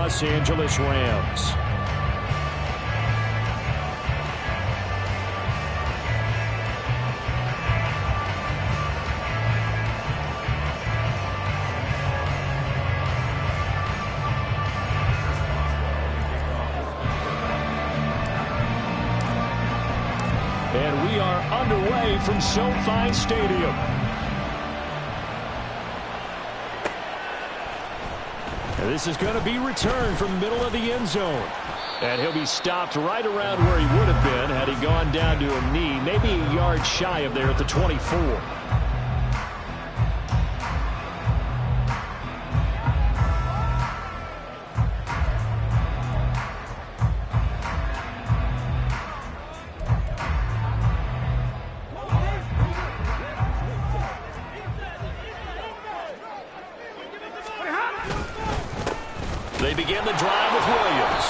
Los Angeles Rams. And we are underway from SoFi Stadium. And this is going to be returned from the middle of the end zone. And he'll be stopped right around where he would have been had he gone down to a knee, maybe a yard shy of there at the 24. They begin the drive with Williams.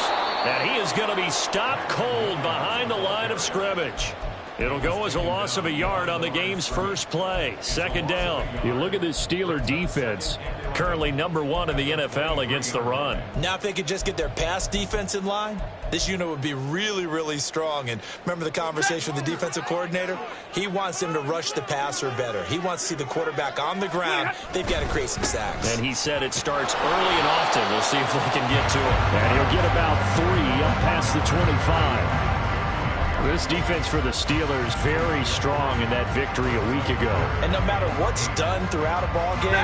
And he is going to be stopped cold behind the line of scrimmage. It'll go as a loss of a yard on the game's first play. Second down. You look at this Steeler defense, currently #1 in the NFL against the run. Now if they could just get their pass defense in line, this unit would be really, really strong. And remember the conversation with the defensive coordinator? He wants them to rush the passer better. He wants to see the quarterback on the ground. They've got to create some sacks. And he said it starts early and often. We'll see if they can get to it. And he'll get about 3 up past the 25. This defense for the Steelers very strong in that victory a week ago. And no matter what's done throughout a ball game,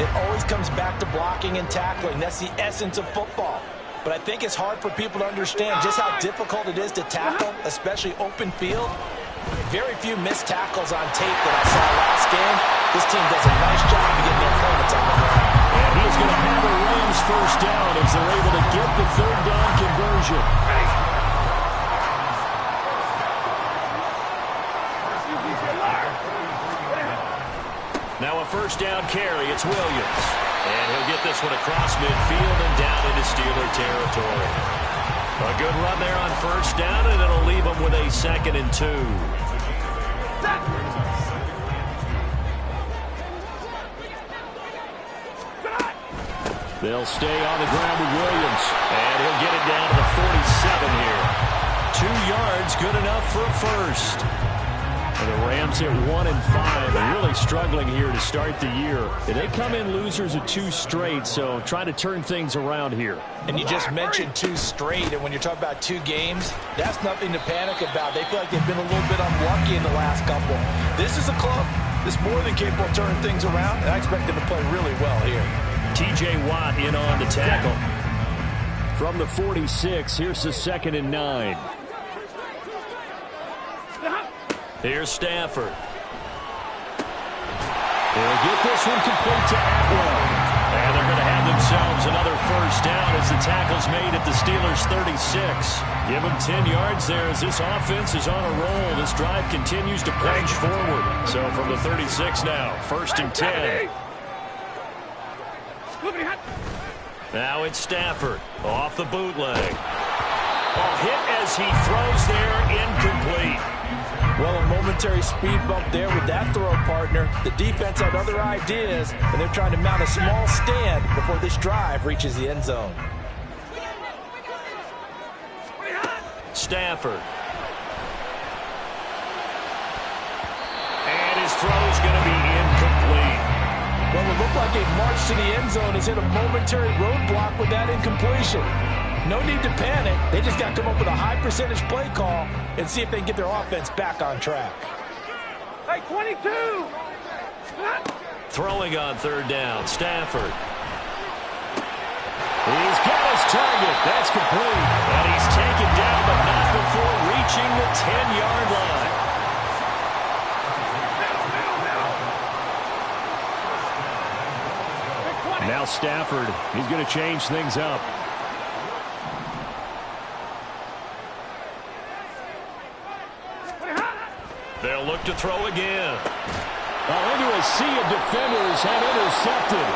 it always comes back to blocking and tackling. That's the essence of football. But I think it's hard for people to understand just how difficult it is to tackle, especially open field. Very few missed tackles on tape that I saw last game. This team does a nice job of getting their opponents on the ground. And he's going to have a Rams first down as they're able to get the third down conversion. Now a first down carry. It's Williams. And he'll get this one across midfield and down into Steeler territory. A good run there on first down, and it'll leave them with a 2nd and 2. They'll stay on the ground with Williams. And he'll get it down to the 47 here. 2 yards, good enough for a first. And the Rams at 1-5 and really struggling here to start the year. And they come in losers of 2 straight, so trying to turn things around here. And you just mentioned 2 straight, and when you're talking about 2 games, that's nothing to panic about. They feel like they've been a little bit unlucky in the last couple. This is a club that's more than capable of turning things around, and I expect them to play really well here. T.J. Watt in on the tackle. From the 46, here's the 2nd and 9. Here's Stafford. They'll get this one complete to Atwell. And they're going to have themselves another first down as the tackle's made at the Steelers' 36. Give them 10 yards there as this offense is on a roll. This drive continues to plunge forward. So from the 36 now, 1st and 10. Now it's Stafford off the bootleg. Hit as he throws there, incomplete. Well, a momentary speed bump there with that throw partner. The defense had other ideas, and they're trying to mount a small stand before this drive reaches the end zone. Stafford. And his throw's going to be incomplete. Well, it looked like a march to the end zone has hit a momentary roadblock with that incompletion. No need to panic. They just got to come up with a high percentage play call and see if they can get their offense back on track. Hey, 22! Throwing on 3rd down, Stafford. He's got his target. That's complete. And he's taken down, but not before reaching the 10-yard line. Now Stafford, he's going to change things up. They'll look to throw again. Into a sea of defenders and intercepted.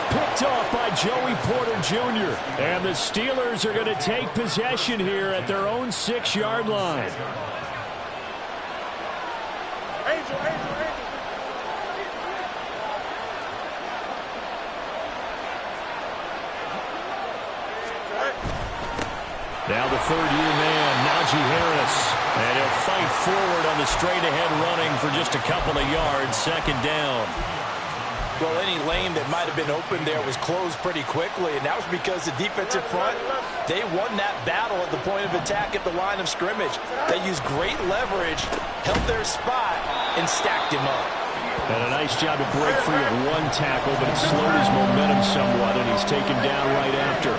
Picked off by Joey Porter Jr. And the Steelers are going to take possession here at their own 6-yard line. Now the third-year man, Najee Harris. And he'll fight forward on the straight-ahead running for just a couple of yards, second down. Well, any lane that might have been open there was closed pretty quickly, and that was because the defensive front, they won that battle at the point of attack at the line of scrimmage. They used great leverage, held their spot, and stacked him up. And a nice job to break free of one tackle, but it slowed his momentum somewhat, and he's taken down right after.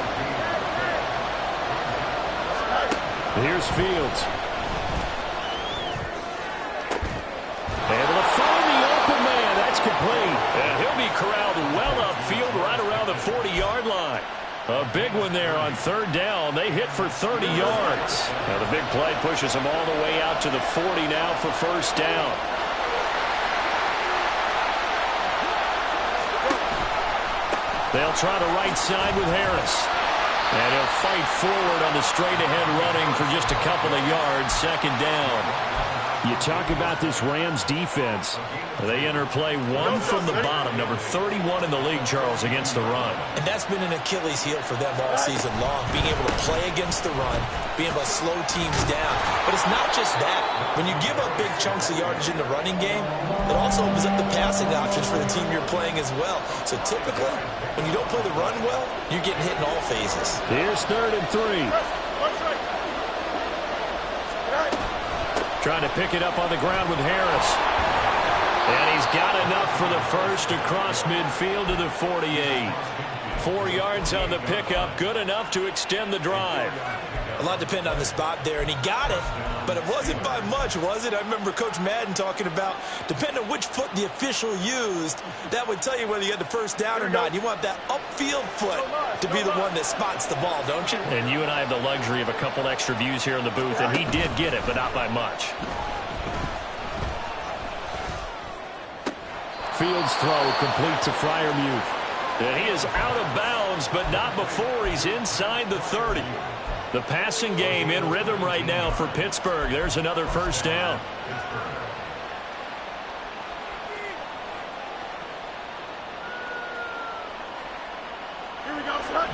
Here's Fields. Able to find the open man. That's complete. And he'll be corralled well upfield right around the 40-yard line. A big one there on third down. They hit for 30 yards. Now the big play pushes them all the way out to the 40 now for first down. They'll try the right side with Harris. And he'll fight forward on the straight-ahead running for just a couple of yards, second down. You talk about this Rams defense. They enter play one from the bottom, number 31 in the league, Charles, against the run. And that's been an Achilles heel for them all season long, being able to play against the run, being able to slow teams down. But it's not just that. When you give up big chunks of yardage in the running game, it also opens up the passing options for the team you're playing as well. So typically, when you don't play the run well, you're getting hit in all phases. Here's 3rd and 3. Trying to pick it up on the ground with Harris. And he's got enough for the first across midfield to the 48. 4 yards on the pickup, good enough to extend the drive. A lot depended on the spot there, and he got it, but it wasn't by much, was it? I remember Coach Madden talking about, depending on which foot the official used, that would tell you whether you had the first down or not. You want that upfield foot to be the one that spots the ball, don't you? And you and I have the luxury of a couple extra views here in the booth, and he did get it, but not by much. Fields throw complete to Freiermuth. And he is out of bounds, but not before he's inside the 30. The passing game in rhythm right now for Pittsburgh. There's another first down. Here we go, son.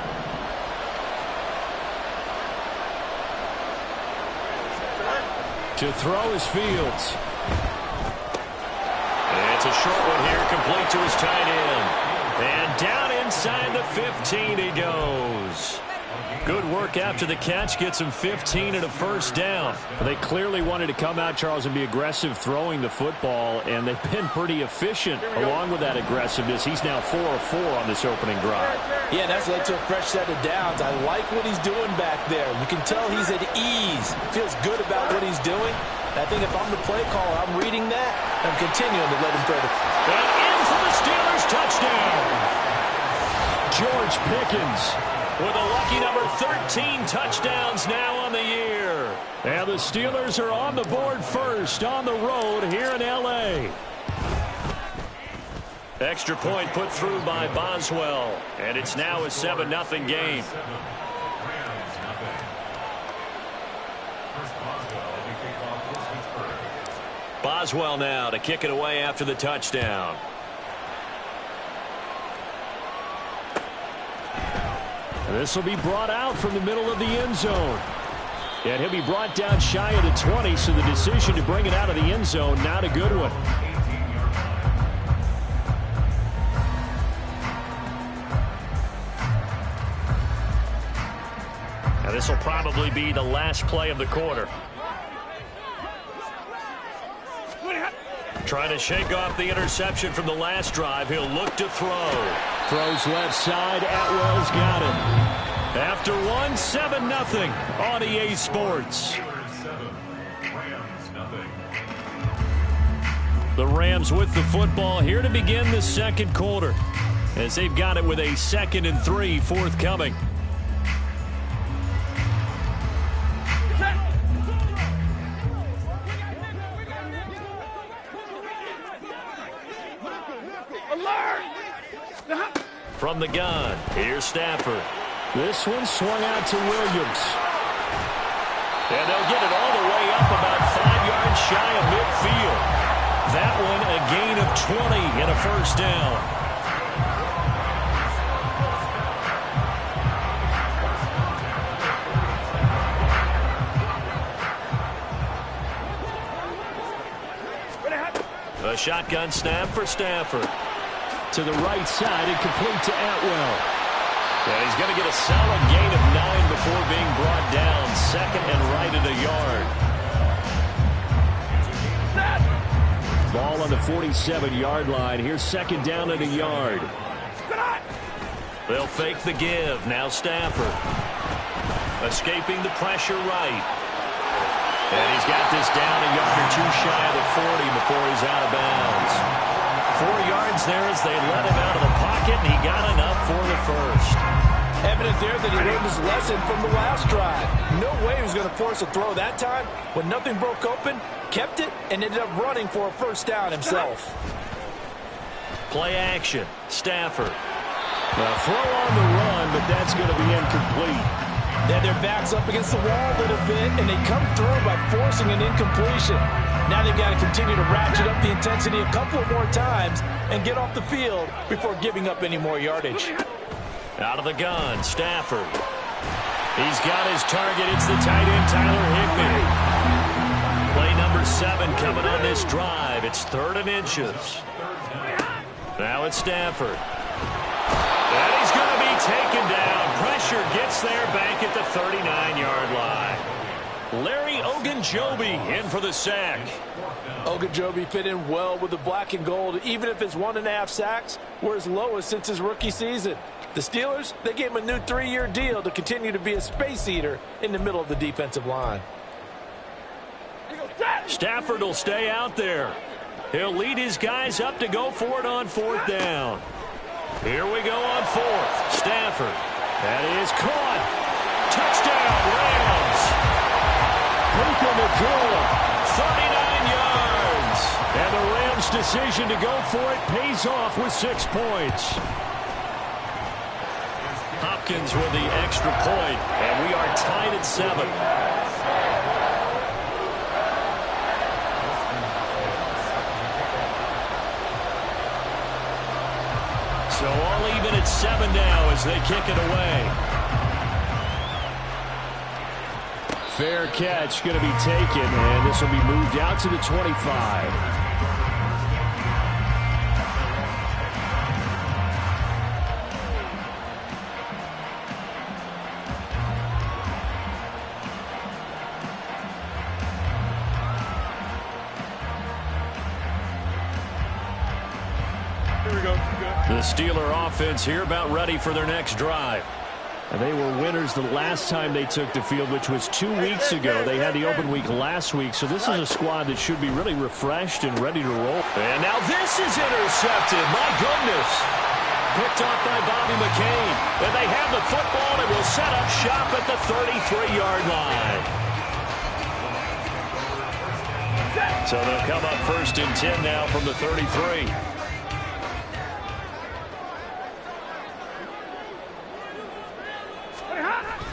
To throw is Fields. And it's a short one here, complete to his tight end. And down inside the 15 he goes. Good work after the catch, gets him 15 and a first down. They clearly wanted to come out, Charles, and be aggressive throwing the football, and they've been pretty efficient along with that aggressiveness. He's now 4 of 4 on this opening drive. Yeah, that's led to a fresh set of downs. I like what he's doing back there. You can tell he's at ease. Feels good about what he's doing. I think if I'm the play caller, I'm reading that. I'm continuing to let him throw it. And in for the Steelers touchdown. George Pickens with a lucky number 13 touchdowns now on the year. And the Steelers are on the board first on the road here in L.A. Extra point put through by Boswell. And it's now a 7-0 game. Boswell now to kick it away after the touchdown. This will be brought out from the middle of the end zone. And he'll be brought down shy of the 20, so the decision to bring it out of the end zone, not a good one. Now this will probably be the last play of the quarter. Trying to shake off the interception from the last drive. He'll look to throw. Throws left side. Atwell's got it. After one, 7-0 on EA Sports. The Rams with the football here to begin the second quarter, as they've got it with a 2nd and 3 forthcoming. From the gun, here's Stafford. This one swung out to Williams. And they'll get it all the way up about 5 yards shy of midfield. That one a gain of 20 and a first down. A shotgun snap for Stafford. To the right side and complete to Atwell. And he's going to get a solid gain of 9 before being brought down. Second and right at a yard. Ball on the 47-yard line. Here's second down at a yard. They'll fake the give. Now Stafford. Escaping the pressure right. And he's got this down a yard or two shy of the 40 before he's out of bounds. 4 yards there as they let him out of the pocket, and he got enough for the first. Evident there that he learned his lesson from the last drive. No way he was going to force a throw that time. When nothing broke open, kept it, and ended up running for a first down himself. Play action. Stafford. A throw on the run, but that's going to be incomplete. They had their backs up against the wall a little bit, and they come through by forcing an incompletion. Now they've got to continue to ratchet up the intensity a couple of more times and get off the field before giving up any more yardage. Out of the gun, Stafford. He's got his target. It's the tight end, Tyler Higbee. Play number 7 coming on this drive. It's 3rd and inches. Now it's Stafford. And he's going to be taken down. Pressure gets there back at the 39-yard line. Larry Ogunjobi in for the sack. Ogunjobi fit in well with the black and gold, even if his 1.5 sacks were his lowest since his rookie season. The Steelers, they gave him a new 3-year deal to continue to be a space eater in the middle of the defensive line. Stafford will stay out there. He'll lead his guys up to go for it on 4th down. Here we go on 4th. Stafford. That is caught. Touchdown, Rams. Puka Nacua, 39 yards. And the Rams' decision to go for it pays off with 6 points. Hopkins with the extra point, and we are tied at 7. So all even at 7 now as they kick it away. Fair catch going to be taken, and this will be moved out to the 25. The Steeler offense here about ready for their next drive. And they were winners the last time they took the field, which was 2 weeks ago. They had the open week last week, so this is a squad that should be really refreshed and ready to roll. And now this is intercepted. My goodness. Picked off by Bobby McCain. And they have the football and will set up shop at the 33-yard line. So they'll come up 1st and 10 now from the 33.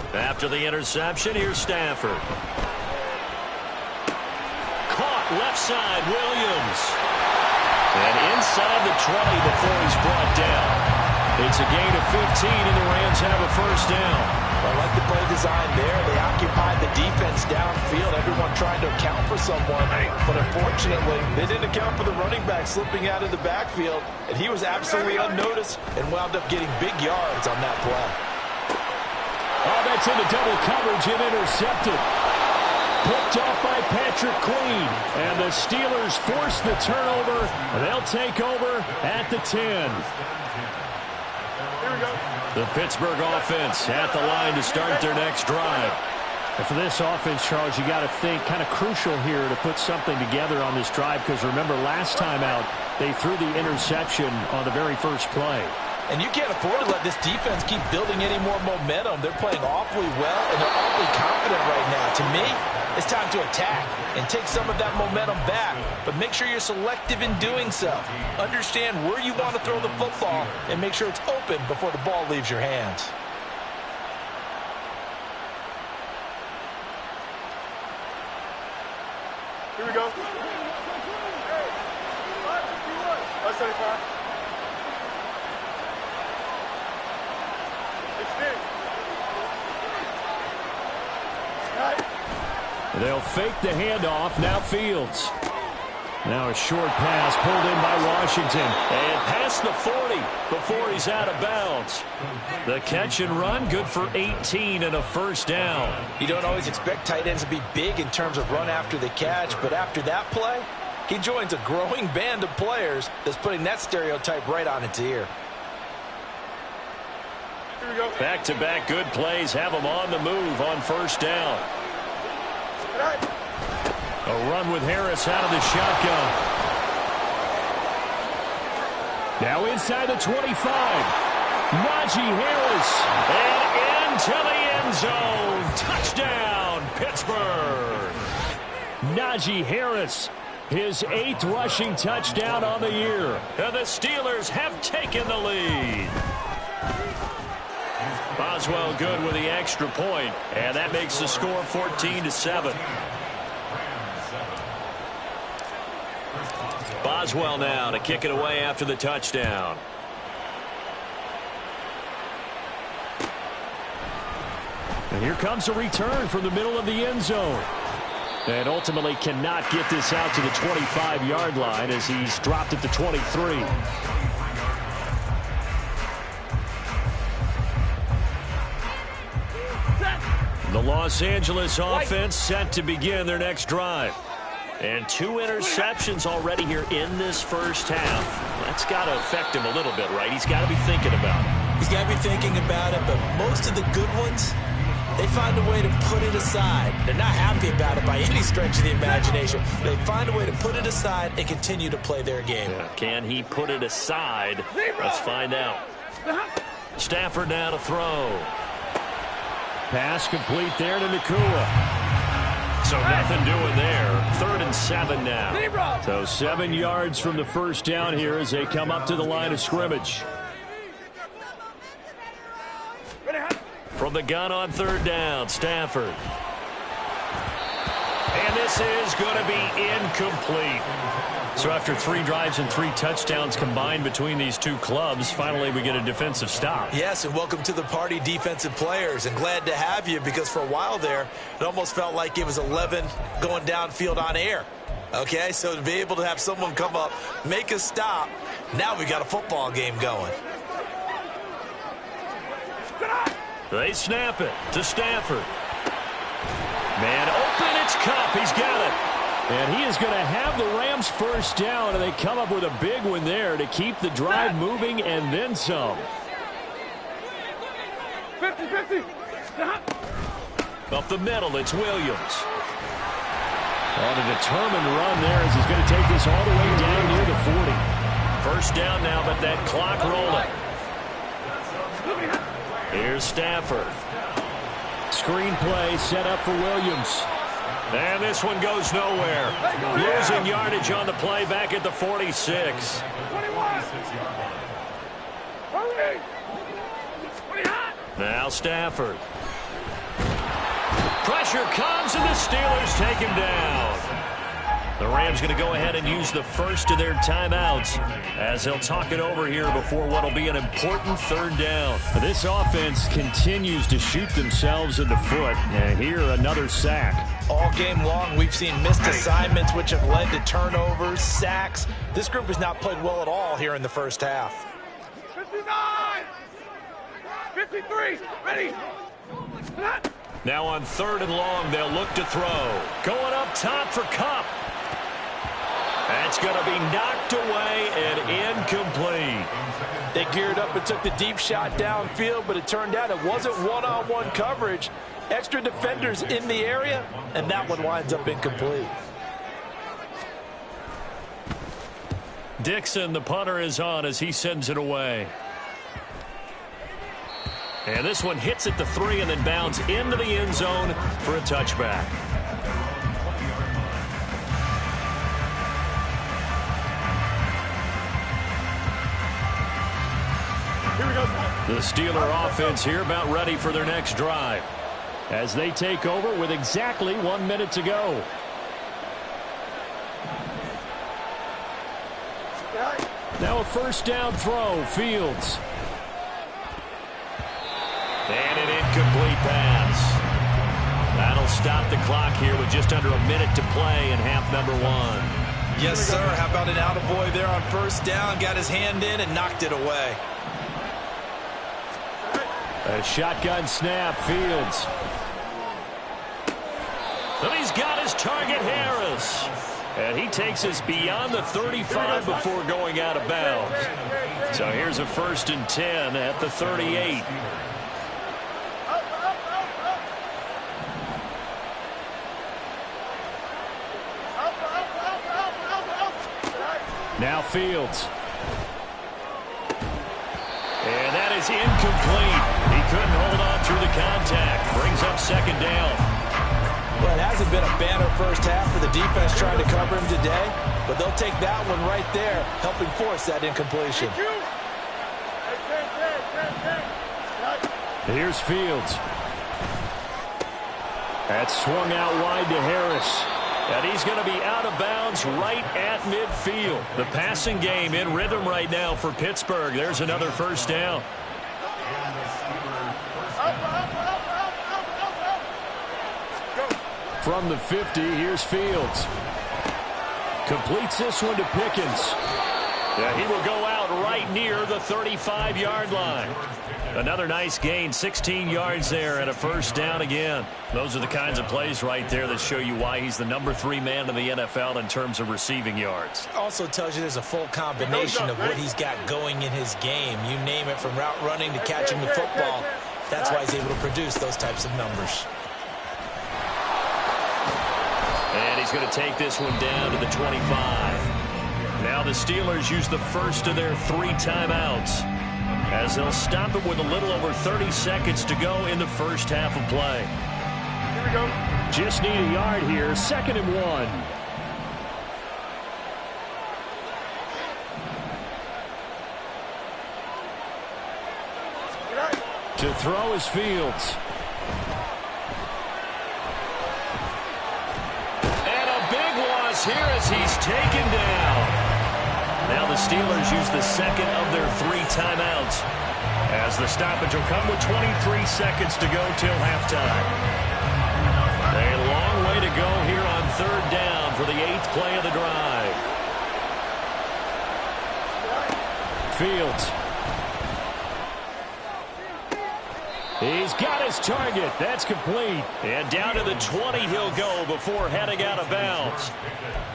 After the interception, here's Stafford. Caught left side, Williams. And inside the 20 before he's brought down. It's a gain of 15, and the Rams have a first down. I like the play design there. They occupied the defense downfield, everyone trying to account for someone. But unfortunately, they didn't account for the running back slipping out of the backfield, and he was absolutely unnoticed and wound up getting big yards on that play. Oh, that's into double coverage and intercepted. Picked off by Patrick Queen. And the Steelers force the turnover. They'll take over at the 10. Here we go. The Pittsburgh offense at the line to start their next drive. And for this offense, Charles, you got to think kind of crucial here to put something together on this drive, because remember last time out they threw the interception on the very first play. And you can't afford to let this defense keep building any more momentum. They're playing awfully well, and they're awfully confident right now. To me, it's time to attack and take some of that momentum back. But make sure you're selective in doing so. Understand where you want to throw the football and make sure it's open before the ball leaves your hands. Here we go. Hey, 551. 575. They'll fake the handoff. Now Fields. Now a short pass pulled in by Washington. And past the 40 before he's out of bounds. The catch and run, good for 18 and a first down. You don't always expect tight ends to be big in terms of run after the catch, but after that play, he joins a growing band of players that's putting that stereotype right on its ear. Here we go. Back-to-back good plays have him on the move on first down. A run with Harris out of the shotgun. Now inside the 25. Najee Harris. And into the end zone. Touchdown, Pittsburgh. Najee Harris, his 8th rushing touchdown on the year. And the Steelers have taken the lead. Boswell good with the extra point, and that makes the score 14-7. Boswell now to kick it away after the touchdown. And here comes a return from the middle of the end zone. And ultimately cannot get this out to the 25-yard line as he's dropped at the 23. The Los Angeles offense set to begin their next drive. And 2 interceptions already here in this first half. That's got to affect him a little bit, right? He's got to be thinking about it. He's got to be thinking about it, but most of the good ones, they find a way to put it aside. They're not happy about it by any stretch of the imagination. They find a way to put it aside and continue to play their game. Yeah. Can he put it aside? Let's find out. Stafford now to throw. Pass complete there to Nakua. So nothing doing there. 3rd and 7 now. So 7 yards from the first down here as they come up to the line of scrimmage. From the gun on 3rd down, Stafford. And this is going to be incomplete. So after 3 drives and 3 touchdowns combined between these two clubs, finally we get a defensive stop. Yes, and welcome to the party, defensive players. And glad to have you, because for a while there, it almost felt like it was 11 going downfield on air. Okay, so to be able to have someone come up, make a stop, now we got a football game going. They snap it to Stafford. Man open, it's Kupp. He's got it. And he is going to have the Rams first down, and they come up with a big one there to keep the drive moving and then some. 50-50. Up the middle, it's Williams. On a determined run there as he's going to take this all the way down near the 40. First down now, but that clock rolling. Here's Stafford. Screen play set up for Williams. And this one goes nowhere. Losing yardage on the play back at the 46. Now Stafford. Pressure comes and the Steelers take him down. The Rams going to go ahead and use the first of their timeouts as they'll talk it over here before what will be an important 3rd down. This offense continues to shoot themselves in the foot. And here another sack. All game long, we've seen missed assignments, which have led to turnovers, sacks. This group has not played well at all here in the first half. 59! 53! Ready! Now on 3rd and long, they'll look to throw. Going up top for Kupp. That's going to be knocked away and incomplete. They geared up and took the deep shot downfield, but it turned out it wasn't one-on-one coverage. Extra defenders in the area, and that one winds up incomplete. Dixon, the punter, is on as he sends it away. And this one hits at the 3 and then bounds into the end zone for a touchback. Here we go. The Steeler offense here about ready for their next drive. As they take over with exactly 1 minute to go. Now a first down throw, Fields. And an incomplete pass. That'll stop the clock here with just under a minute to play in half number 1. Yes, sir. How about an attaboy there on first down? Got his hand in and knocked it away. A shotgun snap, Fields. And he's got his target, Harris. And he takes us beyond the 35 before going out of bounds. So here's a 1st and 10 at the 38. Now Fields. And that is incomplete. He couldn't hold on through the contact. Brings up 2nd down. Well, it hasn't been a banner first half for the defense trying to cover him today, but they'll take that one right there, helping force that incompletion. Here's Fields. That's swung out wide to Harris. And he's going to be out of bounds right at midfield. The passing game in rhythm right now for Pittsburgh. There's another 1st down. From the 50, here's Fields. Completes this one to Pickens. Yeah, he will go out right near the 35-yard line. Another nice gain, 16 yards there and a 1st down again. Those are the kinds of plays right there that show you why he's the number 3 man in the NFL in terms of receiving yards. Also tells you there's a full combination of what he's got going in his game. You name it, from route running to catching the football. That's why he's able to produce those types of numbers. And he's going to take this one down to the 25. Now the Steelers use the first of their 3 timeouts, as they'll stop it with a little over 30 seconds to go in the first half of play. Here we go. Just need a yard here. 2nd and 1. To throw is Fields. And a big loss here as he's taken down. Now the Steelers use the 2nd of their 3 timeouts, as the stoppage will come with 23 seconds to go till halftime. A long way to go here on 3rd down for the 8th play of the drive. Fields. He's got his target. That's complete. And down to the 20 he'll go before heading out of bounds.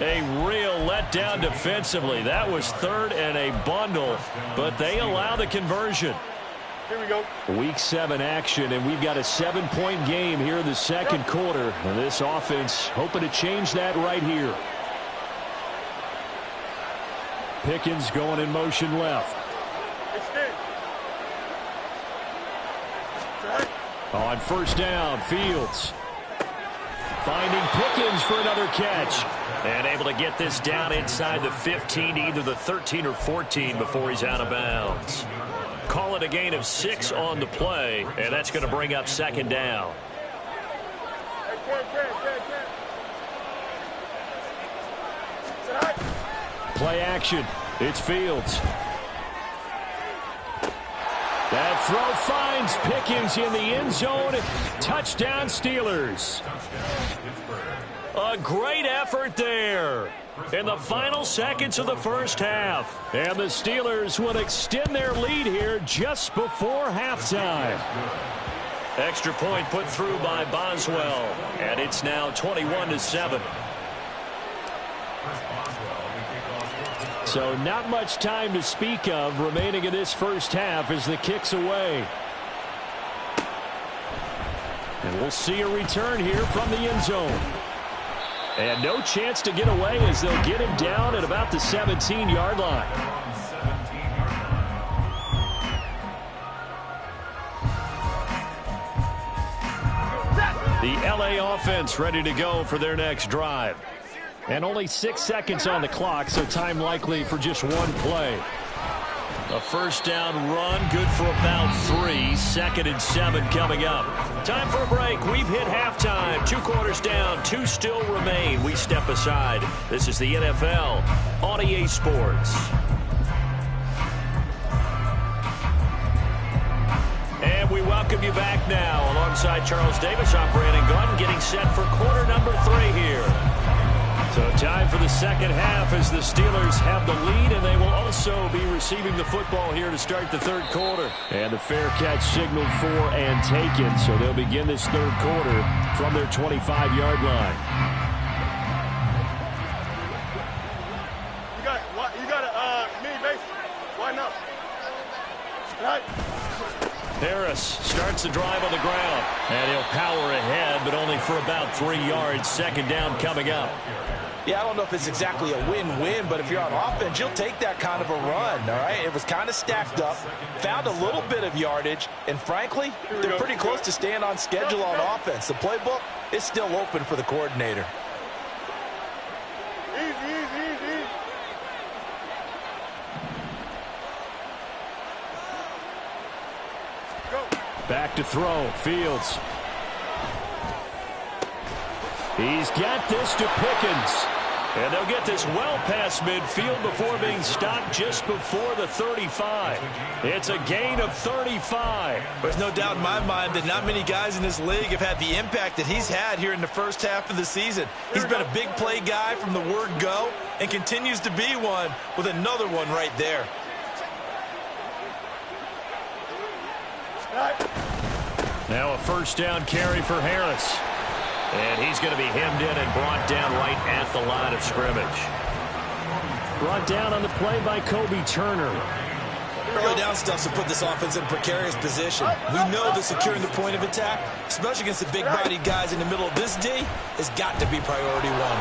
A real letdown defensively. That was 3rd and a bundle, but they allow the conversion. Here we go. Week 7 action, and we've got a 7-point game here in the 2nd quarter. And this offense hoping to change that right here. Pickens going in motion left. On 1st down, Fields. Finding Pickens for another catch. And able to get this down inside the 15, either the 13 or 14 before he's out of bounds. Call it a gain of 6 on the play, and that's going to bring up 2nd down. Play action. It's Fields. That throw finds Pickens in the end zone. Touchdown, Steelers. A great effort there in the final seconds of the first half. And the Steelers will extend their lead here just before halftime. Extra point put through by Boswell, and it's now 21-7. So not much time to speak of remaining in this first half as the kick's away. And we'll see a return here from the end zone. And no chance to get away as they'll get him down at about the 17-yard line. The LA offense ready to go for their next drive. And only 6 seconds on the clock, so time likely for just one play. A first down run, good for about 3. 2nd and 7 coming up. Time for a break. We've hit halftime. 2 quarters down, 2 still remain. We step aside. This is the NFL on EA Sports. And we welcome you back now. Alongside Charles Davis, I'm Brandon Gaudin, getting set for quarter number 3 here. So time for the second half as the Steelers have the lead, and they will also be receiving the football here to start the third quarter. And the fair catch signaled for and taken, so they'll begin this third quarter from their 25-yard line. You got a mini base. Why not? Right. Harris starts the drive on the ground, and he'll power ahead, but only for about 3 yards. Second down coming up. Yeah, I don't know if it's exactly a win-win, but if you're on offense, you'll take that kind of a run, all right? It was kind of stacked up, found a little bit of yardage, and frankly, they're pretty close to staying on schedule on offense. The playbook is still open for the coordinator. Easy. Back to throw. Fields. He's got this to Pickens. And they'll get this well past midfield before being stopped just before the 35. It's a gain of 35. There's no doubt in my mind that not many guys in this league have had the impact that he's had here in the first half of the season. He's been a big play guy from the word go and continues to be one with another one right there. Now a first down carry for Harris. And he's going to be hemmed in and brought down right at the line of scrimmage. Brought down on the play by Kobe Turner. Early down stuff to put this offense in precarious position. We know that securing the point of attack, especially against the big-bodied guys in the middle of this D, has got to be priority one.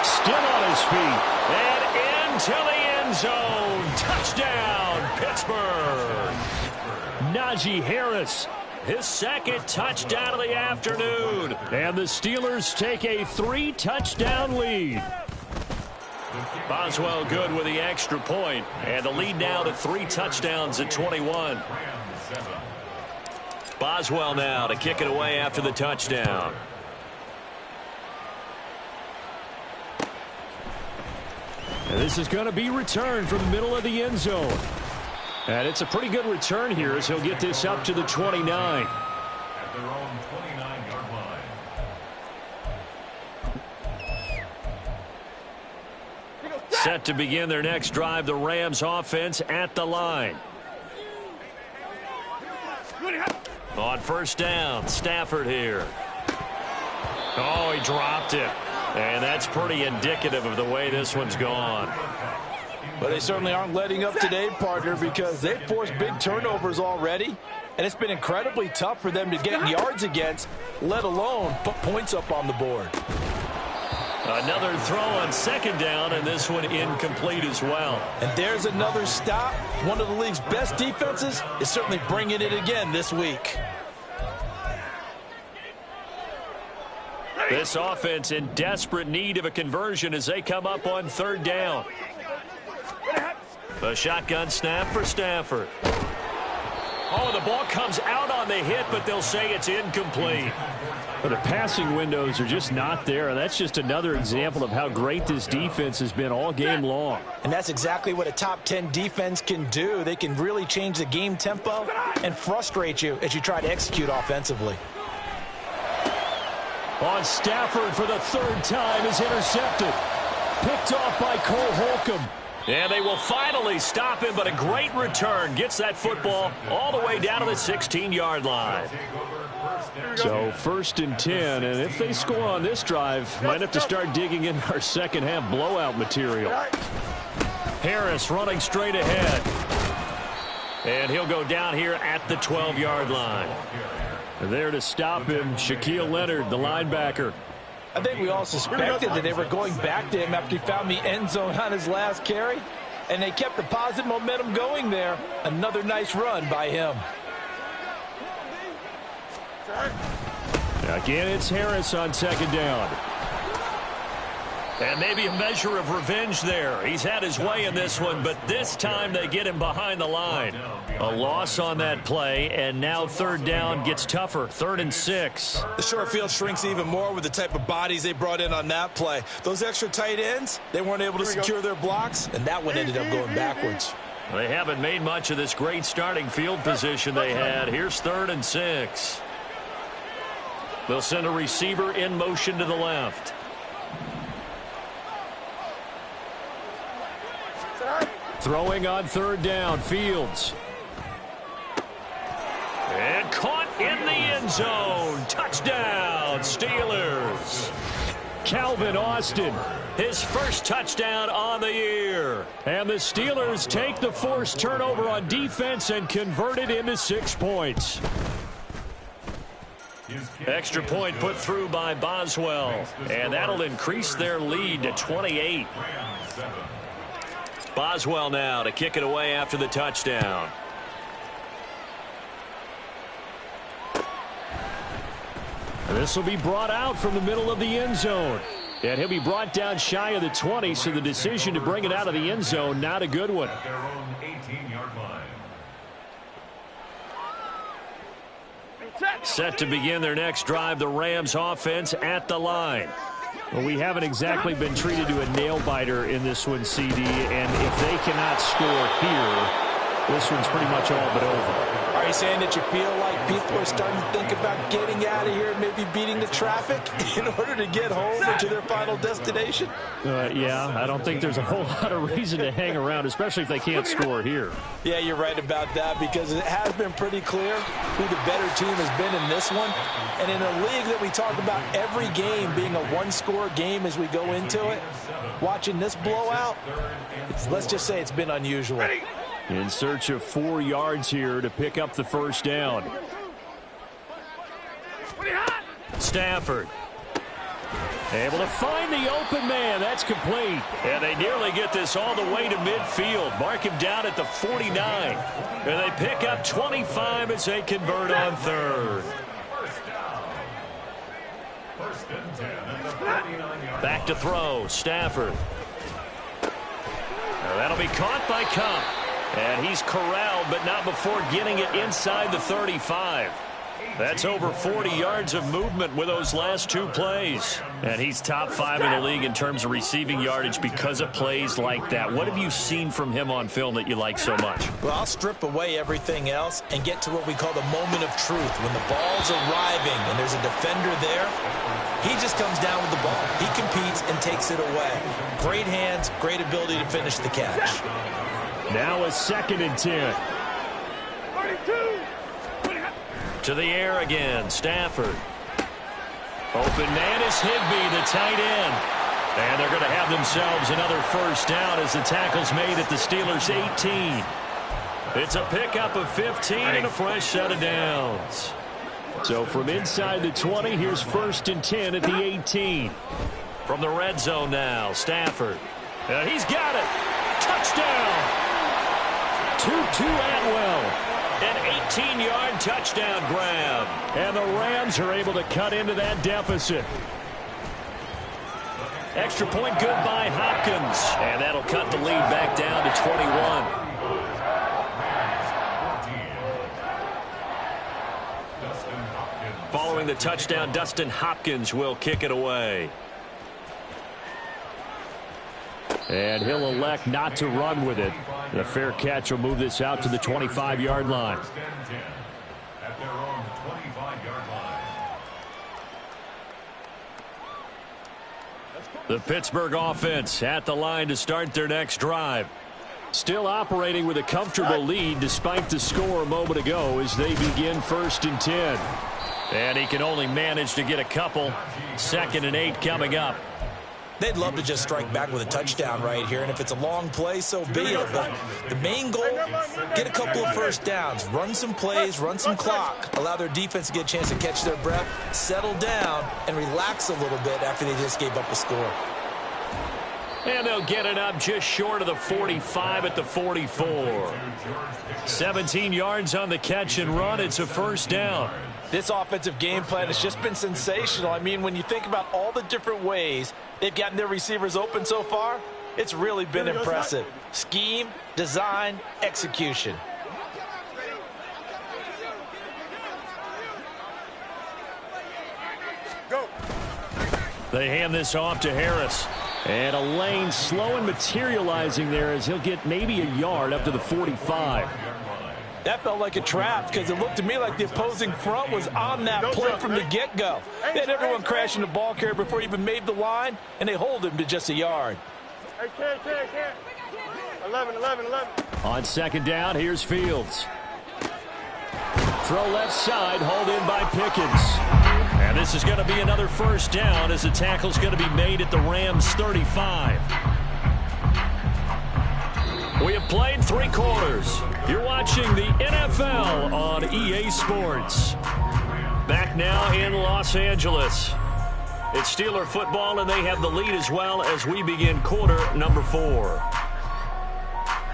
Still on his feet. And into the end zone. Touchdown, Pittsburgh. Najee Harris, his second touchdown of the afternoon. And the Steelers take a 3-touchdown lead. Boswell good with the extra point. And the lead now to 3 touchdowns at 21. Boswell now to kick it away after the touchdown. And this is going to be returned from the middle of the end zone. And it's a pretty good return here as he'll get this up to the 29. At their own 29-yard line. Set to begin their next drive, the Rams offense at the line. On first down, Stafford here. Oh, he dropped it. And that's pretty indicative of the way this one's gone. But they certainly aren't letting up today, partner, because they've forced big turnovers already. And it's been incredibly tough for them to get yards against, let alone put points up on the board. Another throw on second down, and this one incomplete as well. And there's another stop. One of the league's best defenses is certainly bringing it again this week. This offense in desperate need of a conversion as they come up on third down. A shotgun snap for Stafford. Oh, the ball comes out on the hit, but they'll say it's incomplete. But the passing windows are just not there. That's just another example of how great this defense has been all game long. And that's exactly what a top 10 defense can do. They can really change the game tempo and frustrate you as you try to execute offensively. On Stafford for the third time is intercepted. Picked off by Cole Holcomb. And they will finally stop him, but a great return gets that football all the way down to the 16-yard line. So first and 10, and if they score on this drive, might have to start digging in our second half blowout material. Harris running straight ahead. And he'll go down here at the 12-yard line. There to stop him, Shaquille Leonard, the linebacker. I think we all suspected that they were going back to him after he found the end zone on his last carry, and they kept the positive momentum going there. Another nice run by him. Again, it's Harris on second down. And maybe a measure of revenge there. He's had his way in this one, but this time they get him behind the line. A loss on that play, and now third down gets tougher. 3rd and 6. The short field shrinks even more with the type of bodies they brought in on that play. Those extra tight ends, they weren't able to secure their blocks, and that one ended up going backwards. They haven't made much of this great starting field position they had. Here's 3rd and 6. They'll send a receiver in motion to the left. Throwing on third down, Fields. And caught in the end zone. Touchdown, Steelers. Calvin Austin, his first touchdown on the year. And the Steelers take the forced turnover on defense and convert it into 6 points. Extra point put through by Boswell. And that'll increase their lead to 28. Boswell now to kick it away after the touchdown. This will be brought out from the middle of the end zone. And he'll be brought down shy of the 20, so the decision to bring it out of the end zone, not a good one. At their own 18-yard line. Set to begin their next drive, the Rams offense at the line. Well, we haven't exactly been treated to a nail-biter in this one, CD, and if they cannot score here, this one's pretty much all but over. Are you saying that you feel like people are starting to think about getting out of here, maybe beating the traffic in order to get home or to their final destination? Yeah, I don't think there's a whole lot of reason to hang around, especially if they can't score here. Yeah, you're right about that, because it has been pretty clear who the better team has been in this one. And in a league that we talk about every game being a one-score game as we go into it, watching this blowout, let's just say it's been unusual. In search of 4 yards here to pick up the first down. Stafford. Able to find the open man. That's complete. And they nearly get this all the way to midfield. Mark him down at the 49. And they pick up 25 as they convert on third. First and 10 at the 49-yard Back to throw. Stafford. Now that'll be caught by Kupp. And he's corralled, but not before getting it inside the 35. That's over 40 yards of movement with those last 2 plays. And he's top 5 in the league in terms of receiving yardage because of plays like that. What have you seen from him on film that you like so much? Well, I'll strip away everything else and get to what we call the moment of truth. When the ball's arriving and there's a defender there, he just comes down with the ball. He competes and takes it away. Great hands, great ability to finish the catch. Now a 2nd and 10. To the air again, Stafford. Open man is Higbee, the tight end. And they're going to have themselves another first down as the tackle's made at the Steelers' 18. It's a pickup of 15 and a fresh set of downs. So from inside the 20, here's 1st and 10 at the 18. From the red zone now, Stafford. He's got it. Touchdown. Tutu Atwell. An 18-yard touchdown grab. And the Rams are able to cut into that deficit. Extra point good by Hopkins. And that'll cut the lead back down to 21. Following the touchdown, Dustin Hopkins will kick it away. And he'll elect not to run with it. The fair catch will move this out to the 25-yard line. at their own 25-yard line. The Pittsburgh offense at the line to start their next drive. Still operating with a comfortable lead despite the score a moment ago as they begin 1st and 10. And he can only manage to get a couple. 2nd and 8 coming up. They'd love to just strike back with a touchdown right here, and if it's a long play, so be it. But the main goal, get a couple of first downs, run some plays, run some clock, allow their defense to get a chance to catch their breath, settle down, and relax a little bit after they just gave up a score. And they'll get it up just short of the 45 at the 44. 17 yards on the catch and run. It's a first down. This offensive game plan has just been sensational. I mean, when you think about all the different ways they've gotten their receivers open so far, it's really been impressive. Scheme, design, execution. Go. They hand this off to Harris. And a lane slow and materializing there as he'll get maybe a yard up to the 45. That felt like a trap because it looked to me like the opposing front was on that play from the get-go. They had everyone crashing the ball carrier before he even made the line, and they hold him to just a yard. Hey, can't. 11. On second down, here's Fields. Throw left side, hauled in by Pickens. And this is going to be another first down as the tackle's going to be made at the Rams' 35. We have played 3 quarters. You're watching the NFL on EA Sports. Back now in Los Angeles. It's Steeler football, and they have the lead as well as we begin quarter number 4.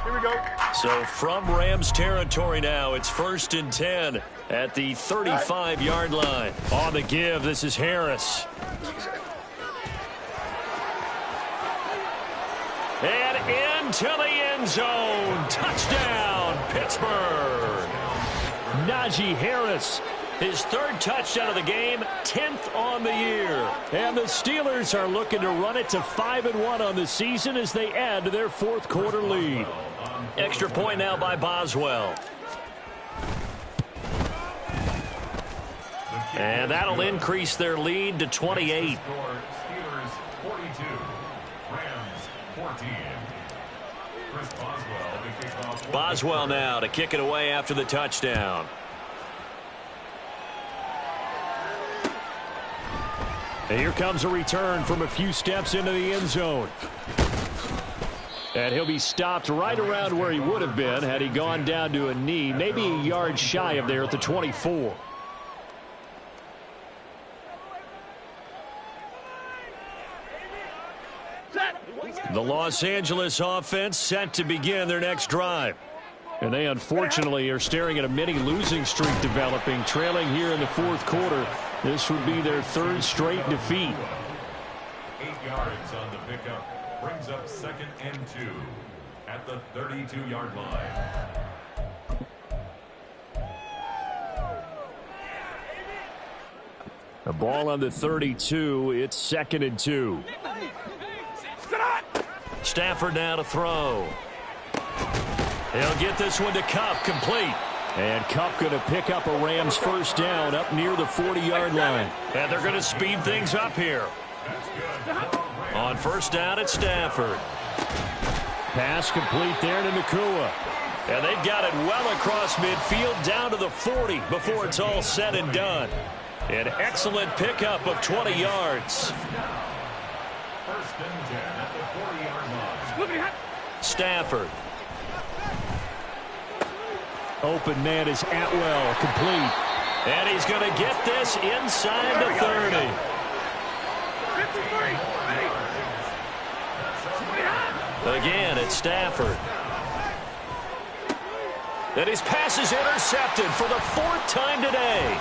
Here we go. So from Rams territory now, it's 1st and 10 at the 35-yard line. On the give, this is Harris. And into the end zone. Touchdown, Pittsburgh. Najee Harris. His 3rd touchdown of the game, 10th on the year. And the Steelers are looking to run it to 5-1 on the season as they add to their 4th quarter lead. Extra point now by Boswell. And that'll increase their lead to 28. Steelers 42, Rams 14. Chris Boswell to kick off. Boswell now to kick it away after the touchdown. And here comes a return from a few steps into the end zone. And he'll be stopped right around where he would have been had he gone down to a knee, maybe a yard shy of there at the 24. The Los Angeles offense set to begin their next drive. And they unfortunately are staring at a mini losing streak developing, trailing here in the 4th quarter. This would be their 3rd straight defeat. 8 yards on the pickup. Brings up 2nd and 2 at the 32-yard line. The ball on the 32. It's 2nd and 2. Stafford now to throw. He'll get this one to Kupp, complete. And Kupp going to pick up a Rams first down up near the 40-yard line. And they're going to speed things up here. On first down at Stafford. Pass complete there to Nacua. And they've got it well across midfield down to the 40 before it's all said and done. An excellent pickup of 20 yards. 1st and 10 at the 40-yard line. Stafford. Open man is Atwell, complete. And he's going to get this inside the 30. Again, it's Stafford. And his pass is intercepted for the 4th time today.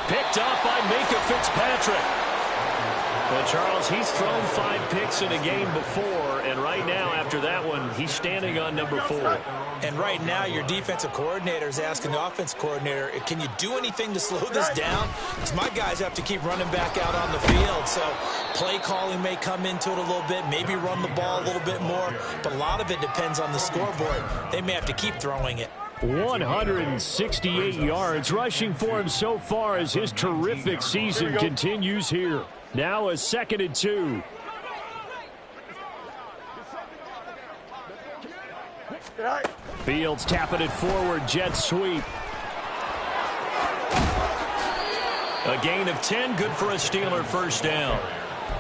Picked up by Minkah Fitzpatrick. Well, Charles, he's thrown 5 picks in a game before, and right now, after that one, he's standing on number 4. And right now, your defensive coordinator is asking the offensive coordinator, can you do anything to slow this down? Because my guys have to keep running back out on the field. So play calling may come into it a little bit, maybe run the ball a little bit more, but a lot of it depends on the scoreboard. They may have to keep throwing it. 168 yards rushing for him so far as his terrific season continues here. Now a 2nd and 2. Fields tapping it forward, jet sweep. A gain of 10, good for a Steeler first down.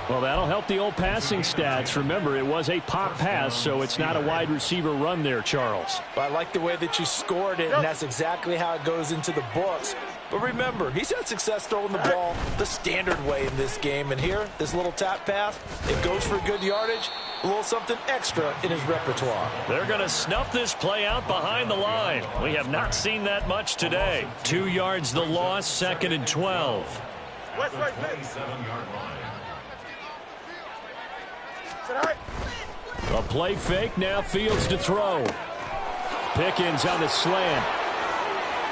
Well, that'll help the old passing stats. Remember, it was a pop pass, so it's not a wide receiver run there, Charles. But I like the way that you scored it, and that's exactly how it goes into the books. But remember, he's had success throwing the ball the standard way in this game. And here, this little tap pass, it goes for good yardage, a little something extra in his repertoire. They're going to snuff this play out behind the line. We have not seen that much today. 2 yards the loss, 2nd and 12. West right, 27-yard line. A play fake, now Fields to throw. Pickens on the slant.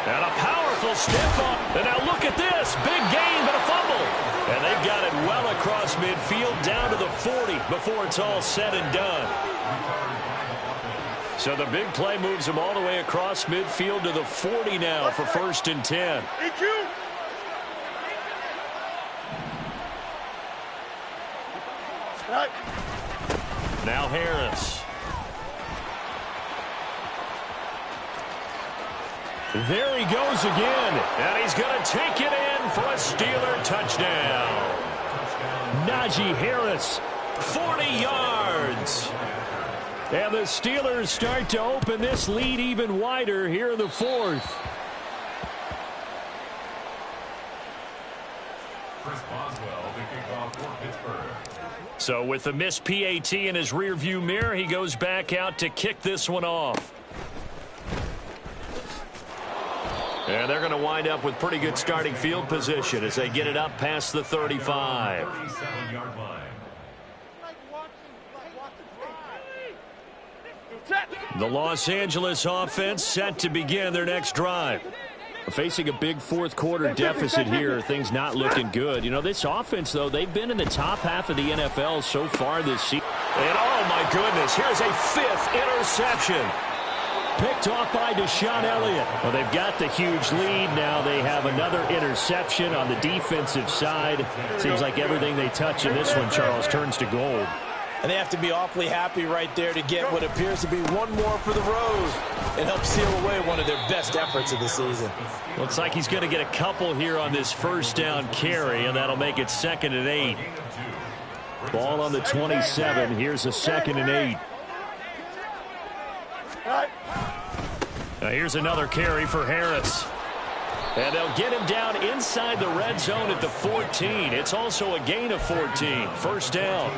And a powerful stiff up. And now look at this. Big gain, but a fumble. And they've got it well across midfield down to the 40 before it's all said and done. So the big play moves him all the way across midfield to the 40 now for 1st and 10. EQ. Right. Now Harris. There he goes again, and he's going to take it in for a Steeler touchdown. Najee Harris, 40 yards. And the Steelers start to open this lead even wider here in the 4th. Chris Boswell, the kickoff for Pittsburgh. So with the missed PAT in his rearview mirror, he goes back out to kick this one off. And they're going to wind up with pretty good starting field position as they get it up past the 35. 37-yard line. The Los Angeles offense set to begin their next drive. Facing a big fourth-quarter deficit here, things not looking good. You know, this offense, though, they've been in the top half of the NFL so far this season. And, oh, my goodness, here's a 5th interception. Picked off by Deshaun Elliott. Well, they've got the huge lead. Now they have another interception on the defensive side. Seems like everything they touch in this one, Charles, turns to gold. And they have to be awfully happy right there to get what appears to be one more for the road and help seal away one of their best efforts of the season. Looks like he's going to get a couple here on this first down carry, and that'll make it 2nd and 8. Ball on the 27. Here's a 2nd and 8. Now here's another carry for Harris. And they'll get him down inside the red zone at the 14. It's also a gain of 14. 1st down.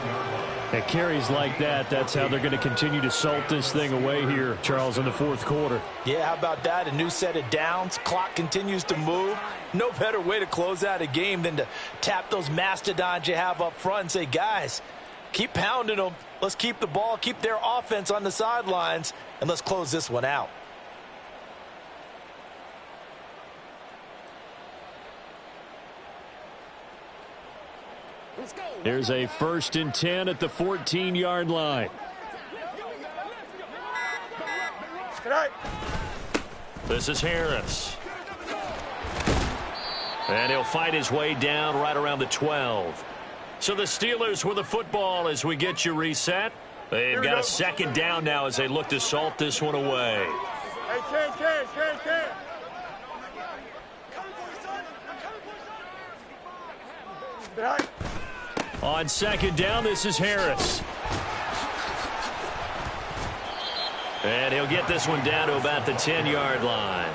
At carries like that, that's how they're going to continue to salt this thing away here, Charles, in the 4th quarter. Yeah, how about that? A new set of downs. Clock continues to move. No better way to close out a game than to tap those mastodons you have up front and say, guys, keep pounding them. Let's keep the ball, keep their offense on the sidelines, and let's close this one out. Here's a 1st and 10 at the 14-yard line. This is Harris. And he'll fight his way down right around the 12. So the Steelers with the football as we get you reset. They've got a 2nd down now as they look to salt this one away. Hey, Ken. Right. On 2nd down, this is Harris. And he'll get this one down to about the 10-yard line.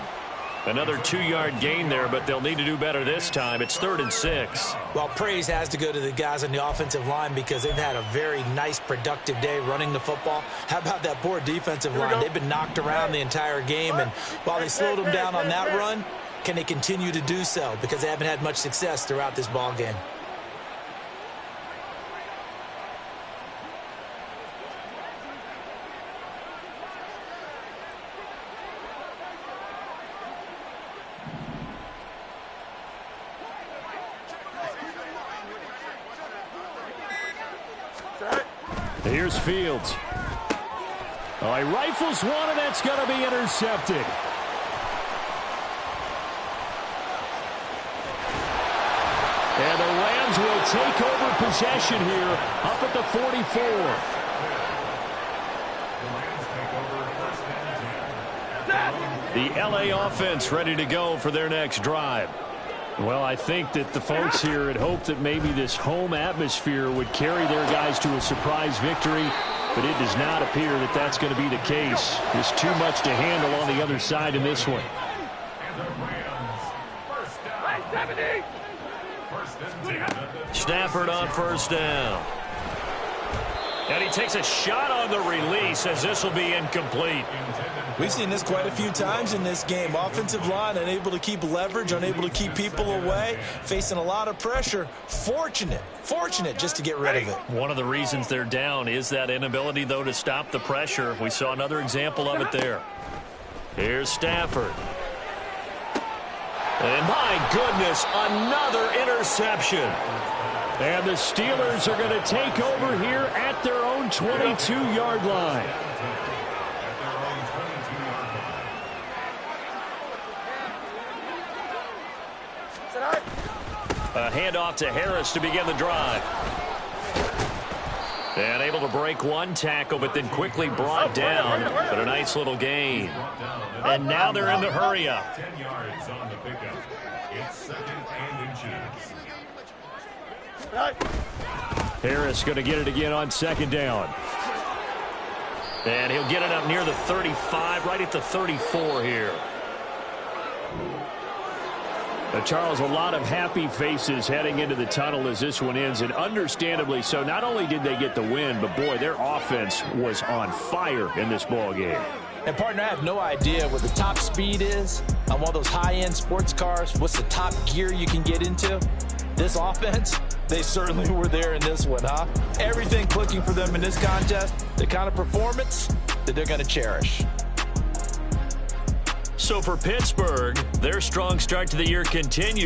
Another 2-yard gain there, but they'll need to do better this time. It's 3rd and 6. Well, praise has to go to the guys on the offensive line because they've had a very nice, productive day running the football. How about that poor defensive line? They've been knocked around the entire game, and while they slowed them down on that run, can they continue to do so? Because they haven't had much success throughout this ball game. Here's Fields. Oh, he rifles one, and that's going to be intercepted. And the Rams will take over possession here up at the 44. The LA offense ready to go for their next drive. Well, I think that the folks here had hoped that maybe this home atmosphere would carry their guys to a surprise victory, but it does not appear that that's going to be the case. There's too much to handle on the other side in this one. Stafford on 1st down. And he takes a shot on the release as this will be incomplete. We've seen this quite a few times in this game. Offensive line unable to keep leverage, unable to keep people away, facing a lot of pressure. Fortunate just to get rid of it. One of the reasons they're down is that inability, though, to stop the pressure. We saw another example of it there. Here's Stafford. And my goodness, another interception. And the Steelers are going to take over here at their own 22-yard line. A handoff to Harris to begin the drive. And able to break one tackle, but then quickly brought down. But a nice little gain. And now they're in the hurry-up. 10 yards on the pickup. It's second and inches. Harris going to get it again on second down. And he'll get it up near the 35, right at the 34 here. Charles, a lot of happy faces heading into the tunnel as this one ends, and understandably so. Not only did they get the win, but, boy, their offense was on fire in this ball game. And, partner, I have no idea what the top speed is on one of those high-end sports cars. What's the top gear you can get into? This offense, they certainly were there in this one, huh? Everything clicking for them in this contest, the kind of performance that they're going to cherish. So for Pittsburgh, their strong start to the year continues.